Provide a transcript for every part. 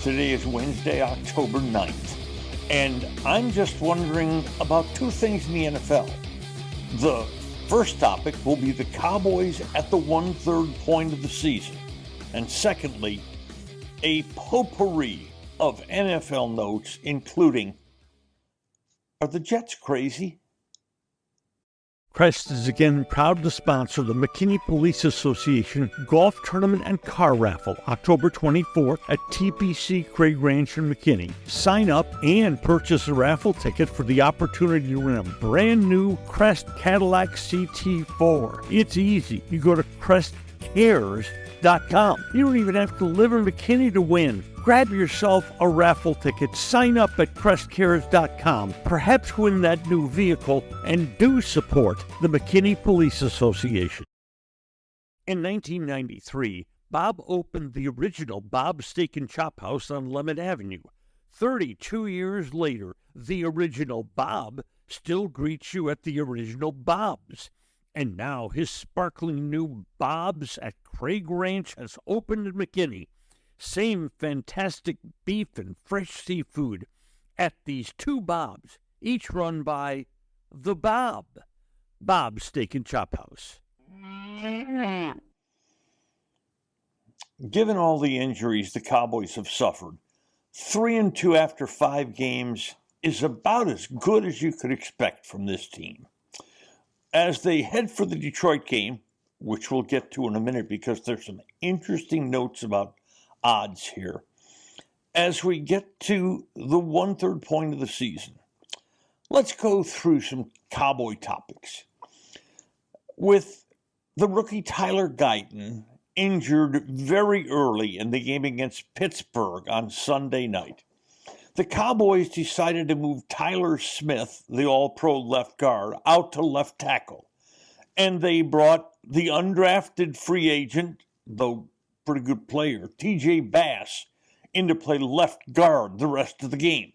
Today is Wednesday, October 9th, and I'm just wondering about two things in the NFL. The first topic will be the Cowboys at the 1/3 point of the season, and secondly, a potpourri of NFL notes, including, are the Jets crazy? Crest is again proud to sponsor the McKinney Police Association Golf Tournament and Car Raffle, October 24th at TPC Craig Ranch in McKinney. Sign up and purchase a raffle ticket for the opportunity to win a brand new Crest Cadillac CT4. It's easy. You go to cowboys.com. You don't even have to live in McKinney to win. Grab yourself a raffle ticket, sign up at crestcares.com, perhaps win that new vehicle, and do support the McKinney Police Association. In 1993, Bob opened the original Bob's Steak and Chop House on Lemon Avenue. 32 years later, the original Bob still greets you at the original Bob's. And now his sparkling new Bob's at Craig Ranch has opened in McKinney. Same fantastic beef and fresh seafood at these two Bobs, each run by the Bob's Steak and Chop House. Given all the injuries the Cowboys have suffered, 3-2 after 5 games is about as good as you could expect from this team. As they head for the Detroit game, which we'll get to in a minute because there's some interesting notes about odds here, as we get to the 1/3 point of the season, let's go through some Cowboy topics. With the rookie Tyler Guyton injured very early in the game against Pittsburgh on Sunday night, the Cowboys decided to move Tyler Smith, the all-pro left guard, out to left tackle. And they brought the undrafted free agent, though pretty good player, TJ Bass, in to play left guard the rest of the game.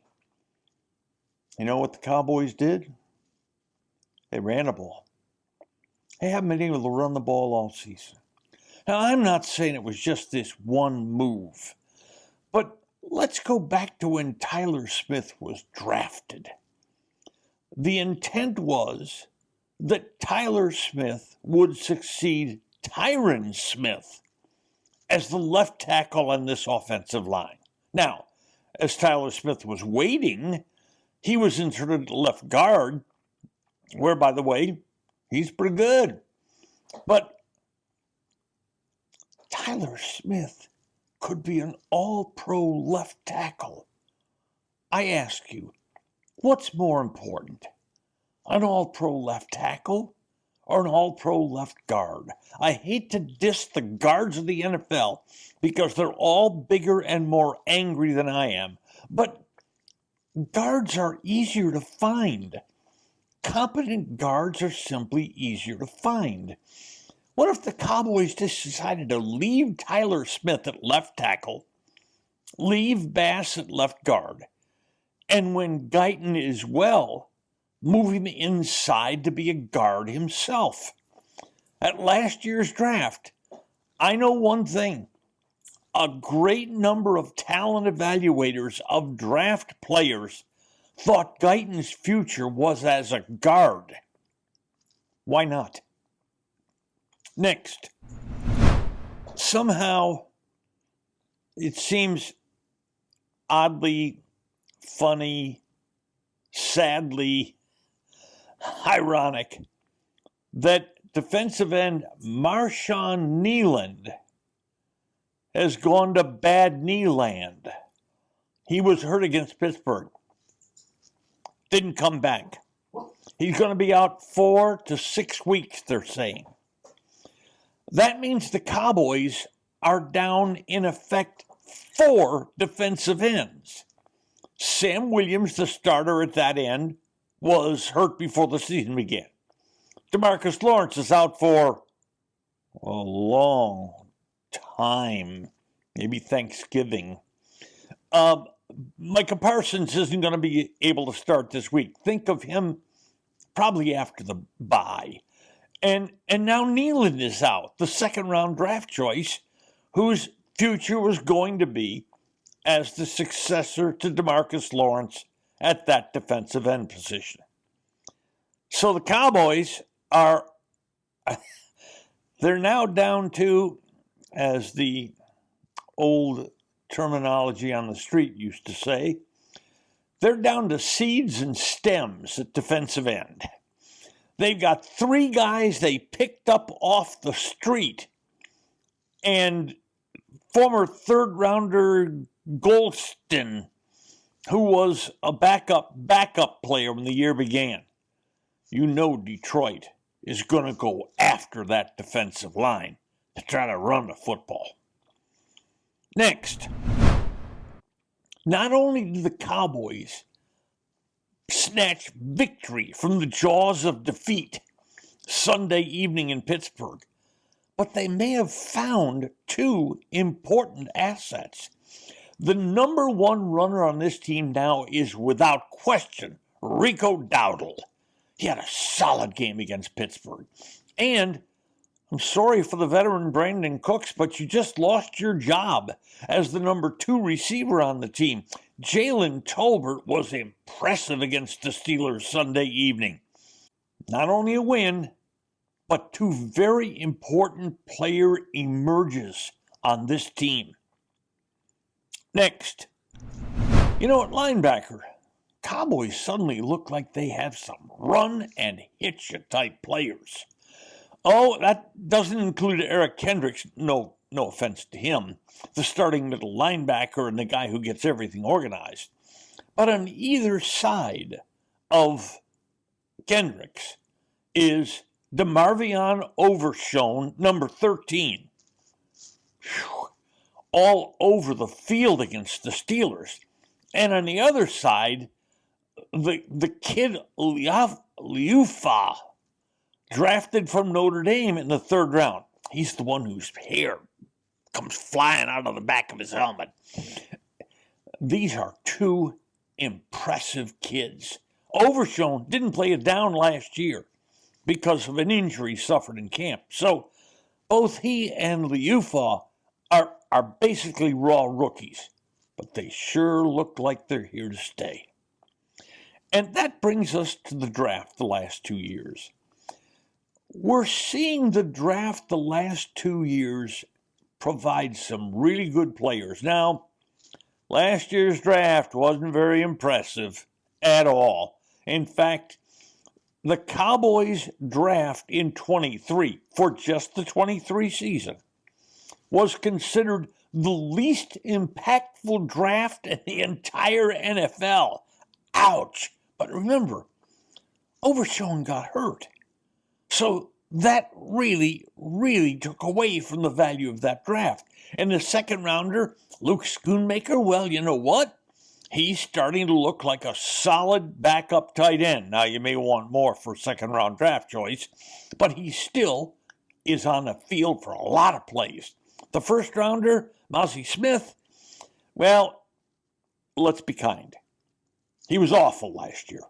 You know what the Cowboys did? They ran the ball. They haven't been able to run the ball all season. Now, I'm not saying it was just this one move, but let's go back to when Tyler Smith was drafted. The intent was that Tyler Smith would succeed Tyron Smith as the left tackle on this offensive line. Now, as Tyler Smith was waiting, he was inserted at left guard, where, by the way, he's pretty good. But Tyler Smith could be an all-pro left tackle. I ask you, what's more important, an all-pro left tackle or an all-pro left guard? I hate to diss the guards of the NFL because they're all bigger and more angry than I am, but guards are easier to find. Competent guards are simply easier to find. What if the Cowboys just decided to leave Tyler Smith at left tackle, leave Bass at left guard, and when Guyton is well, move him inside to be a guard himself? At last year's draft, I know one thing. A great number of talent evaluators of draft players thought Guyton's future was as a guard. Why not? Next, somehow it seems oddly, funny, sadly ironic that defensive end Marshawn Kneeland has gone to bad knee land. He was hurt against Pittsburgh. Didn't come back. He's going to be out 4 to 6 weeks, they're saying. That means the Cowboys are down, in effect, 4 defensive ends. Sam Williams, the starter at that end, was hurt before the season began. DeMarcus Lawrence is out for a long time, maybe Thanksgiving. Micah Parsons isn't going to be able to start this week. Think of him probably after the bye. And now Kneeland is out, the second-round draft choice, whose future was going to be as the successor to DeMarcus Lawrence at that defensive end position. So the Cowboys are, they're now down to, as the old terminology on the street used to say, they're down to seeds and stems at defensive end. They've got 3 guys they picked up off the street, and former third-rounder Golston, who was a backup player when the year began. You know Detroit is going to go after that defensive line to try to run the football. Next, not only do the Cowboys snatch victory from the jaws of defeat Sunday evening in Pittsburgh, but they may have found 2 important assets. The number 1 runner on this team now is, without question, Rico Dowdle. He had a solid game against Pittsburgh. And I'm sorry for the veteran Brandon Cooks, but you just lost your job as the number 2 receiver on the team. Jalen Tolbert was impressive against the Steelers Sunday evening. Not only a win, but 2 very important player emerges on this team. Next, at linebacker, Cowboys suddenly look like they have some run and hit you type players. Oh, that doesn't include Eric Kendricks. No offense to him, the starting middle linebacker and the guy who gets everything organized. But on either side of Kendricks is DeMarvion Overshown, number 13. Whew. All over the field against the Steelers. And on the other side, the kid Liufa, drafted from Notre Dame in the 3rd round. He's the one whose hair comes flying out of the back of his helmet. These are 2 impressive kids. Overshown didn't play it down last year because of an injury suffered in camp. So both he and Liufa are basically raw rookies, but they sure look like they're here to stay. And that brings us to the draft the last 2 years. We're seeing the draft the last 2 years provide some really good players. Now, last year's draft wasn't very impressive at all. In fact, the Cowboys draft in 23, for just the 23 season, was considered the least impactful draft in the entire NFL. Ouch. But remember, Overshown got hurt. So that really, really took away from the value of that draft. And the 2nd rounder, Luke Schoonmaker, well, you know what? He's starting to look like a solid backup tight end. Now, you may want more for 2nd round draft choice, but he still is on the field for a lot of plays. The 1st rounder, Mozzie Smith, well, let's be kind. He was awful last year.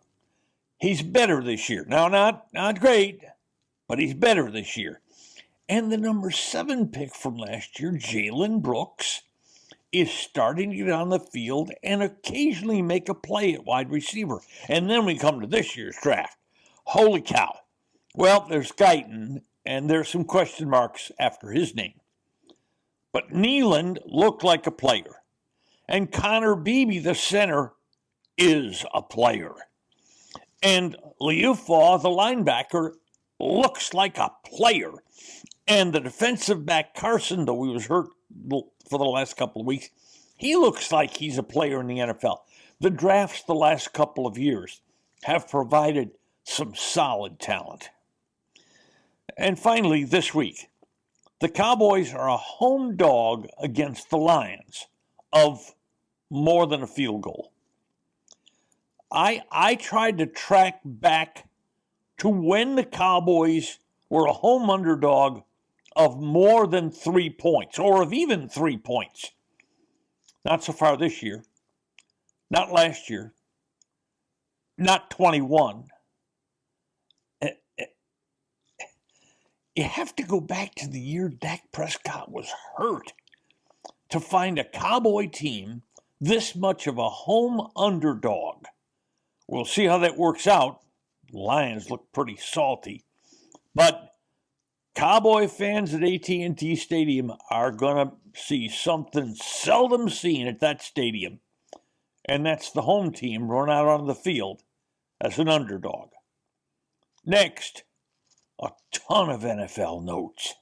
He's better this year. Now, not great, but he's better this year. And the number 7 pick from last year, Jalen Brooks, is starting to get on the field and occasionally make a play at wide receiver. And then we come to this year's draft. Holy cow. Well, there's Guyton, and there's some question marks after his name. But Nealand looked like a player. And Connor Beebe, the center, is a player. And Liufa, the linebacker, looks like a player. And the defensive back, Carson, though he was hurt for the last couple of weeks, he looks like he's a player in the NFL. The drafts the last couple of years have provided some solid talent. And finally, this week, the Cowboys are a home dog against the Lions of more than a field goal. I tried to track back to when the Cowboys were a home underdog of more than 3 points, or of even 3 points. Not so far this year. Not last year. Not 21. You have to go back to the year Dak Prescott was hurt to find a Cowboy team this much of a home underdog. We'll see how that works out. Lions look pretty salty. But Cowboy fans at AT&T Stadium are going to see something seldom seen at that stadium. And that's the home team run out on the field as an underdog. Next, a ton of NFL notes.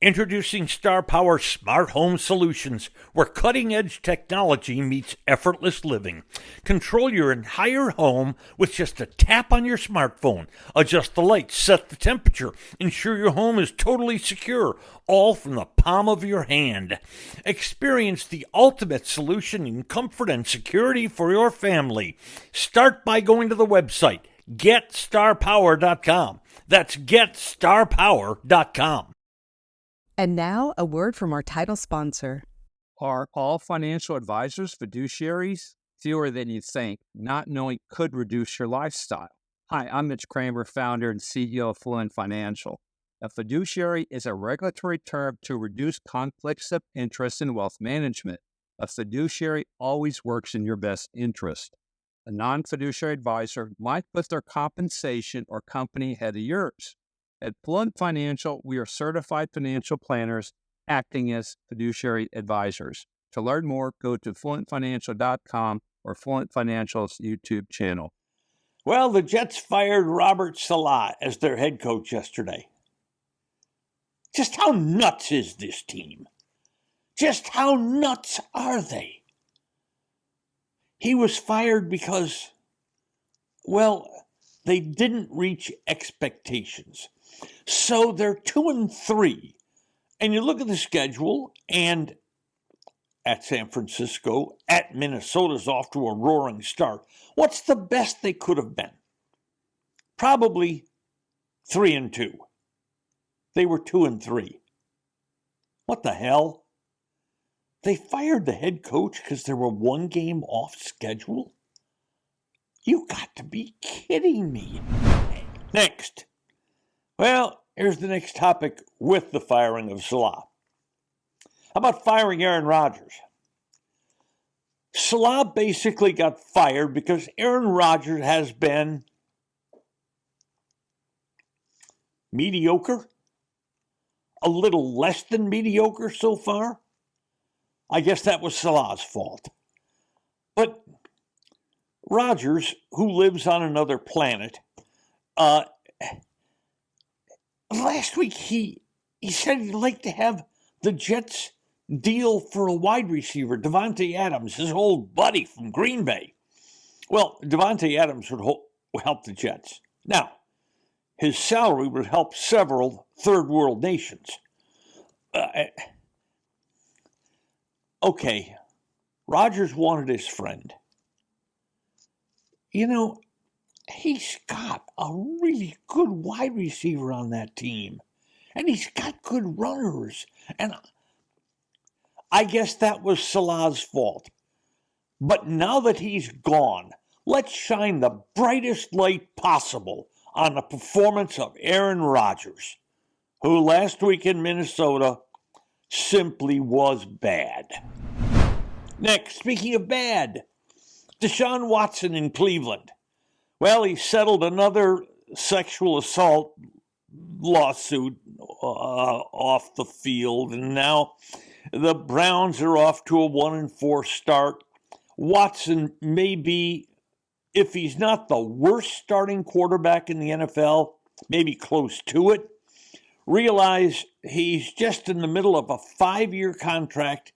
Introducing Star Power Smart Home Solutions, where cutting-edge technology meets effortless living. Control your entire home with just a tap on your smartphone. Adjust the lights, set the temperature, ensure your home is totally secure, all from the palm of your hand. Experience the ultimate solution in comfort and security for your family. Start by going to the website, GetStarPower.com. That's GetStarPower.com. And now, a word from our title sponsor. Are all financial advisors fiduciaries? Fewer than you think. Not knowing could reduce your lifestyle. Hi, I'm Mitch Kramer, founder and CEO of Fluent Financial. A fiduciary is a regulatory term to reduce conflicts of interest in wealth management. A fiduciary always works in your best interest. A non-fiduciary advisor might put their compensation or company ahead of yours. At Fluent Financial, we are certified financial planners acting as fiduciary advisors. To learn more, go to fluentfinancial.com or Fluent Financial's YouTube channel. Well, the Jets fired Robert Saleh as their head coach yesterday. Just how nuts is this team? Just how nuts are they? He was fired because, well, they didn't reach expectations. So they're 2-3. And you look at the schedule, and at San Francisco, at Minnesota's off to a roaring start. What's the best they could have been? Probably 3-2. They were 2-3. What the hell? They fired the head coach because they were one game off schedule? You got to be kidding me. Next. Well, here's the next topic with the firing of Saleh. How about firing Aaron Rodgers? Saleh basically got fired because Aaron Rodgers has been mediocre, a little less than mediocre so far. I guess that was Saleh's fault. But Rodgers, who lives on another planet, last week he said he'd like to have the Jets deal for a wide receiver, Davante Adams, his old buddy from Green Bay. Well, Davante Adams would help the Jets. Now, his salary would help several third world nations. Okay, Rodgers wanted his friend. You know, he's got a really good wide receiver on that team. And he's got good runners. And I guess that was Saleh's fault. But now that he's gone, let's shine the brightest light possible on the performance of Aaron Rodgers, who last week in Minnesota simply was bad. Next, speaking of bad, Deshaun Watson in Cleveland. Well, he settled another sexual assault lawsuit off the field, and now the Browns are off to a 1-4 start. Watson may be, if he's not the worst starting quarterback in the NFL, maybe close to it. Realize he's just in the middle of a 5-year contract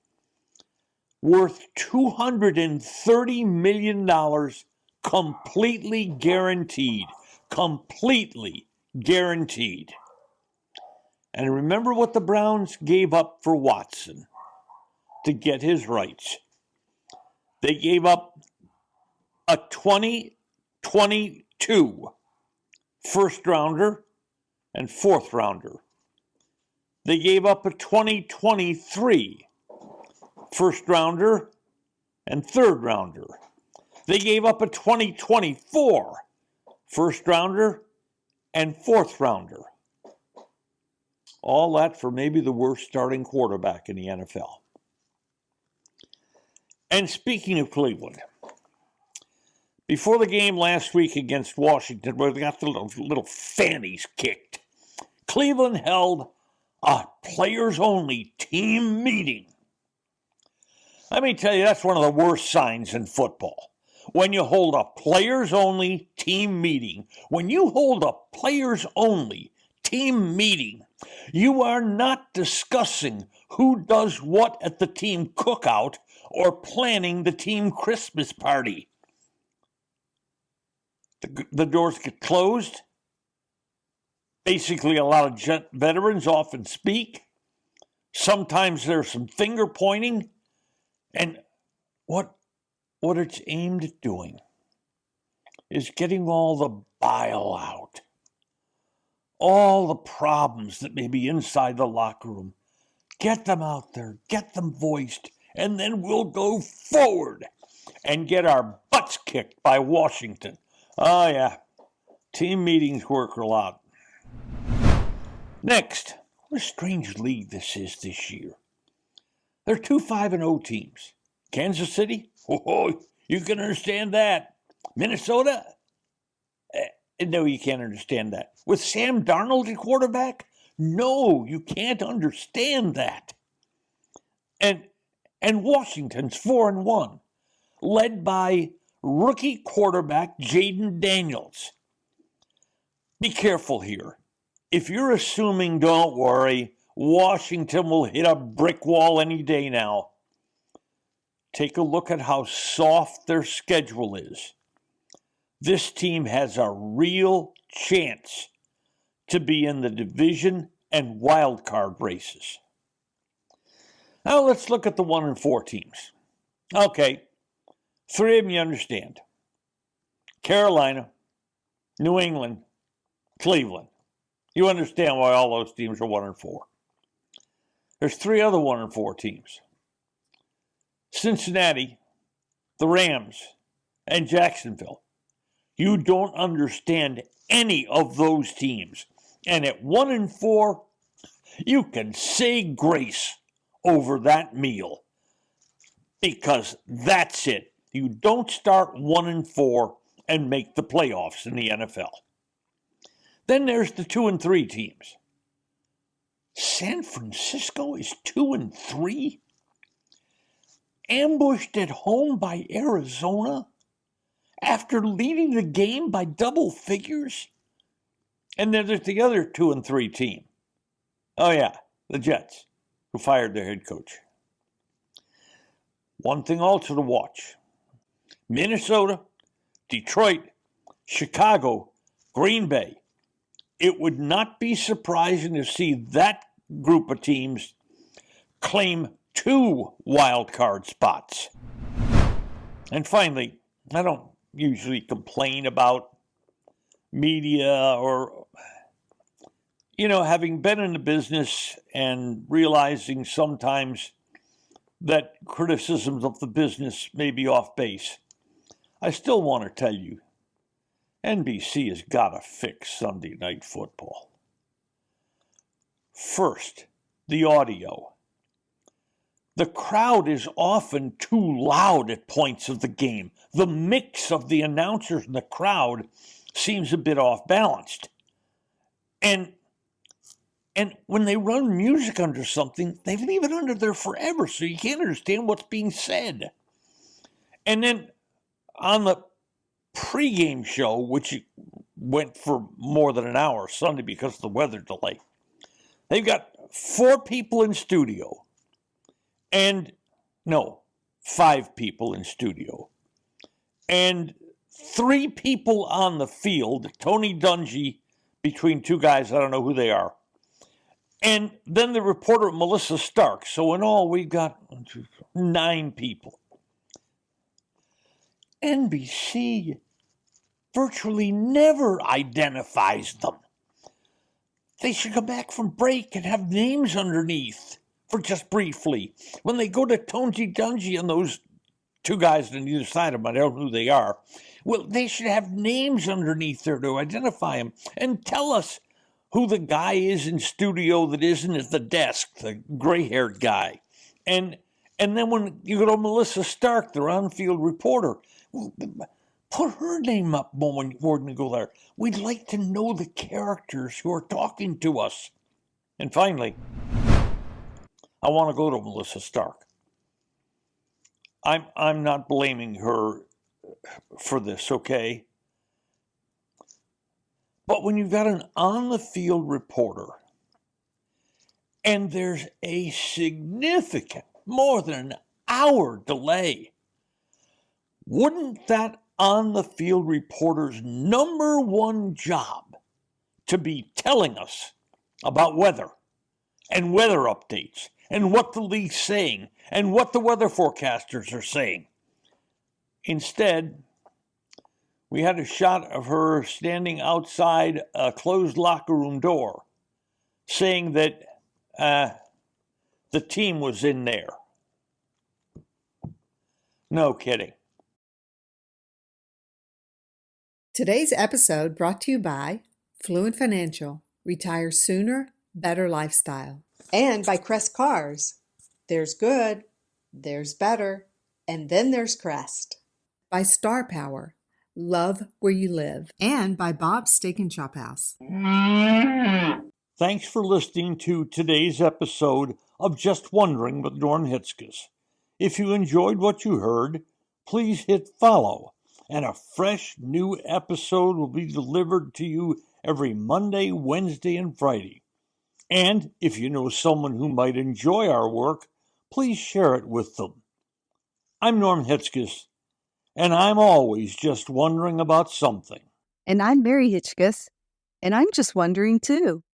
worth $230 million, completely guaranteed. Completely guaranteed. And remember what the Browns gave up for Watson to get his rights. They gave up a 2022 first rounder and fourth rounder. They gave up a 2023 first rounder and third rounder. They gave up a 2024 first rounder and fourth rounder. All that for maybe the worst starting quarterback in the NFL. And speaking of Cleveland, before the game last week against Washington, where they got the little fannies kicked, Cleveland held a players-only team meeting. Let me tell you, that's one of the worst signs in football. When you hold a players-only team meeting, when you hold a players-only team meeting, you are not discussing who does what at the team cookout or planning the team Christmas party. The doors get closed. Basically, a lot of veterans often speak. Sometimes there's some finger pointing. And what it's aimed at doing is getting all the bile out. All the problems that may be inside the locker room. Get them out there. Get them voiced. And then we'll go forward and get our butts kicked by Washington. Oh, yeah. Team meetings work a lot. Next, what a strange league this is this year. There are 2 5-0 teams. Kansas City? Oh, you can understand that. Minnesota? No, you can't understand that. With Sam Darnold at quarterback? No, you can't understand that. And Washington's 4-1, led by rookie quarterback Jaden Daniels. Be careful here. If you're assuming, don't worry, Washington will hit a brick wall any day now. Take a look at how soft their schedule is. This team has a real chance to be in the division and wild card races. Now let's look at the 1-4 teams. Okay, 3 of them you understand. Carolina, New England, Cleveland. You understand why all those teams are 1-4. There's 3 other 1-4 teams. Cincinnati, the Rams, and Jacksonville. You don't understand any of those teams. And at 1-4, you can say grace over that meal. Because that's it. You don't start 1-4 and make the playoffs in the NFL. Then there's the 2-3 teams. San Francisco is 2-3? Ambushed at home by Arizona after leading the game by double figures? And then there's the other 2-3 team. Oh yeah, the Jets, who fired their head coach. One thing also to watch. Minnesota, Detroit, Chicago, Green Bay. It would not be surprising to see that group of teams claim 2 wild card spots. And finally, I don't usually complain about media or, having been in the business and realizing sometimes that criticisms of the business may be off base. I still want to tell you, NBC has got to fix Sunday Night Football. First, the audio. The crowd is often too loud at points of the game. The mix of the announcers and the crowd seems a bit off-balanced. And when they run music under something, they leave it under there forever, so you can't understand what's being said. And then on the pregame show, which went for more than an hour Sunday because of the weather delay, they've got 4 people in studio. 5 people in studio. And 3 people on the field, Tony Dungy, between 2 guys, I don't know who they are. And then the reporter, Melissa Stark. So in all, we've got 9 people. NBC virtually never identifies them. They should come back from break and have names underneath for just briefly. When they go to Tony Dungy and those 2 guys on either side of them, I don't know who they are, well, they should have names underneath there to identify them and tell us who the guy is in studio that isn't at the desk, the gray-haired guy. And And then when you go to Melissa Stark, their on-field reporter, put her name up more than you go there. We'd like to know the characters who are talking to us. And finally, I want to go to Melissa Stark. I'm not blaming her for this, okay? But when you've got an on-the-field reporter and there's a significant, more than an hour delay, wouldn't that on-the-field reporter's number one job to be telling us about weather and weather updates and what the league's saying and what the weather forecasters are saying? Instead, we had a shot of her standing outside a closed locker room door saying that the team was in there. No kidding. Today's episode brought to you by Fluent Financial, Retire Sooner, Better Lifestyle. And by Crest Cars. There's good, there's better, and then there's Crest. By Star Power, love where you live. And by Bob's Steak and Chop House. Thanks for listening to today's episode of Just Wondering with Norm Hitzges. If you enjoyed what you heard, please hit follow, and a fresh new episode will be delivered to you every Monday, Wednesday, and Friday. And if you know someone who might enjoy our work, please share it with them. I'm Norm Hitzges, and I'm always just wondering about something. And I'm Mary Hitchkus, and I'm just wondering too.